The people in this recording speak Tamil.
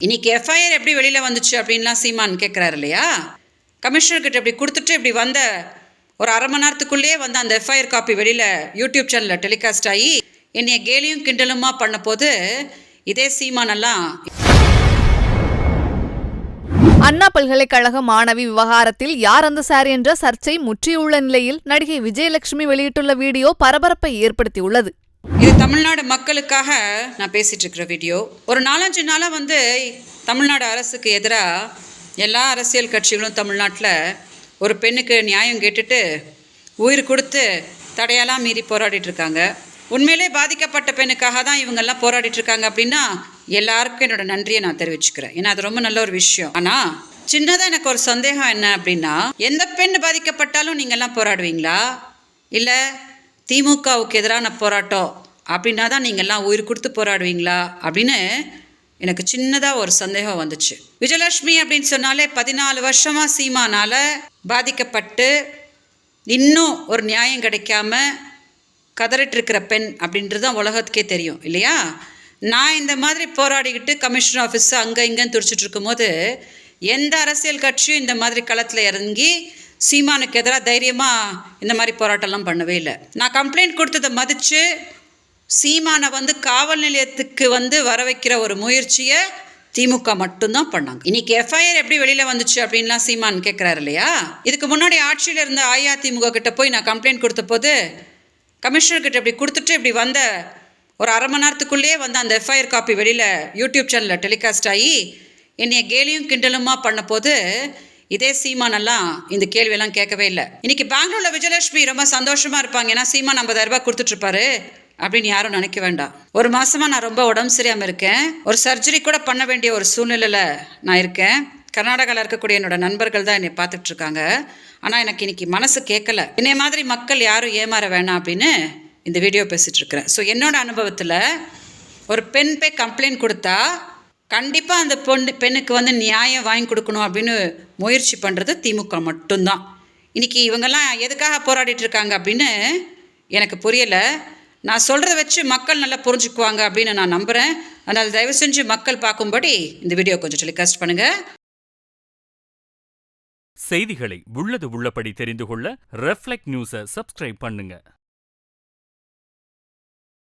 இன்னைக்கு எஃப்ஐஆர் எப்படி வெளியில் வந்துச்சு அப்படின்லாம் சீமான் கேட்குறாரு இல்லையா? கமிஷனர்கிட்ட இப்படி கொடுத்துட்டு இப்படி வந்த ஒரு அரை மணி நேரத்துக்குள்ளேயே வந்து அந்த எஃப்ஐஆர் காப்பி வெளியில் யூடியூப் சேனலில் டெலிகாஸ்ட் ஆகி என்னைய கேலியும் கிண்டலுமா பண்ண போது இதே சீமானெல்லாம் அண்ணா பல்கலைக்கழக மாணவி விவகாரத்தில் யார் அந்த சார் என்ற சர்ச்சை முற்றியுள்ள நிலையில் நடிகை விஜயலட்சுமி வெளியிட்டுள்ள வீடியோ பரபரப்பை ஏற்படுத்தியுள்ளது. இது தமிழ்நாடு மக்களுக்காக நான் பேசிகிட்டு இருக்கிற வீடியோ. ஒரு 4-5 நாளாக வந்து தமிழ்நாடு அரசுக்கு எதிராக எல்லா அரசியல் கட்சிகளும் தமிழ்நாட்டில் ஒரு பெண்ணுக்கு நியாயம் கேட்டுட்டு உயிர் கொடுத்து தடையெல்லாம் மீறி போராடிட்டுருக்காங்க. உண்மையிலே பாதிக்கப்பட்ட பெண்ணுக்காக தான் இவங்கெல்லாம் போராடிட்டுருக்காங்க அப்படின்னா எல்லாருக்கும் என்னோட நன்றியை நான் தெரிவிச்சுக்கிறேன். ஏன்னா அது ரொம்ப நல்ல ஒரு விஷயம். ஆனால் சின்னதாக எனக்கு ஒரு சந்தேகம் என்ன அப்படின்னா, எந்த பெண் பாதிக்கப்பட்டாலும் நீங்கள்லாம் போராடுவீங்களா? இல்லை திமுகவுக்கு எதிரான போராட்டம் அப்படின்னா தான் நீங்கள்லாம் உயிர் கொடுத்து போராடுவீங்களா அப்படின்னு எனக்கு சின்னதாக ஒரு சந்தேகம் வந்துச்சு. விஜயலட்சுமி அப்படின்னு சொன்னாலே 14 வருஷமாக சீமானால் பாதிக்கப்பட்டு இன்னும் ஒரு நியாயம் கிடைக்காம கதறிட்டுருக்கிற பெண் அப்படின்றது தான் உலகத்துக்கே தெரியும் இல்லையா? நான் இந்த மாதிரி போராடிக்கிட்டு கமிஷனர் ஆஃபீஸு அங்கே இங்கேன்னு துடிச்சிட்டு இருக்கும்போது எந்த அரசியல் கட்சியும் இந்த மாதிரி களத்தில் இறங்கி சீமானுக்கு எதிராக தைரியமாக இந்த மாதிரி போராட்டம்லாம் பண்ணவே இல்லை. நான் கம்ப்ளைண்ட் கொடுத்ததை மதித்து சீமானை வந்து காவல் நிலையத்துக்கு வந்து வர வைக்கிற ஒரு முயற்சியை திமுக மட்டும்தான் பண்ணாங்க. இன்னைக்கு எஃப்ஐஆர் எப்படி வெளியில் வந்துச்சு அப்படின்லாம் சீமான் கேட்குறாரு இல்லையா? இதுக்கு முன்னாடி ஆட்சியில் இருந்த அஇஅதிமுக கிட்ட போய் நான் கம்ப்ளைண்ட் கொடுத்த போது கமிஷனர்கிட்ட இப்படி கொடுத்துட்டு இப்படி வந்த ஒரு அரை மணி நேரத்துக்குள்ளேயே வந்து அந்த எஃப்ஐஆர் காப்பி வெளியில் யூடியூப் சேனலில் டெலிகாஸ்ட் ஆகி என்னைய கேலியும் கிண்டலுமா பண்ண போது இதே சீமானெல்லாம் இந்த கேள்வியெல்லாம் கேட்கவே இல்லை. இன்றைக்கி பெங்களூரில் விஜயலட்சுமி ரொம்ப சந்தோஷமாக இருப்பாங்க. ஏன்னா சீமான் 50,000 ரூபாய் கொடுத்துட்ருப்பாரு அப்படின்னு யாரும் நினைக்க வேண்டாம். ஒரு மாதமாக நான் ரொம்ப உடம்பு சரியாமல் இருக்கேன். ஒரு சர்ஜரி கூட பண்ண வேண்டிய ஒரு சூழ்நிலையில் நான் இருக்கேன். கர்நாடகாவில் இருக்கக்கூடிய என்னோடய நண்பர்கள் தான் என்னை பார்த்துட்ருக்காங்க. ஆனால் எனக்கு இன்றைக்கி மனசு கேட்கலை. என்னை மாதிரி மக்கள் யாரும் ஏமாற வேணாம் அப்படின்னு இந்த வீடியோ பேசிகிட்ருக்கிறேன். ஸோ என்னோடய அனுபவத்தில் ஒரு பெண் போய் கம்ப்ளைண்ட் கொடுத்தா கண்டிப்பாக அந்த பெண்ணுக்கு வந்து நியாயம் வாங்கி கொடுக்கணும் அப்படின்னு முயற்சி பண்ணுறது திமுக மட்டும்தான். இன்றைக்கி இவங்கெல்லாம் எதுக்காக போராடிட்டுருக்காங்க அப்படின்னு எனக்கு புரியலை. நான் சொல்கிறத வச்சு மக்கள் நல்லா புரிஞ்சுக்குவாங்க அப்படின்னு நான் நம்புகிறேன். அதனால் தயவு செஞ்சு மக்கள் பார்க்கும்படி இந்த வீடியோ கொஞ்சம் டெலிகாஸ்ட் பண்ணுங்கள். செய்திகளை உள்ளது உள்ளபடி தெரிந்து கொள்ள ரெஃப்ளெக்ட் நியூஸை சப்ஸ்கிரைப் பண்ணுங்கள்.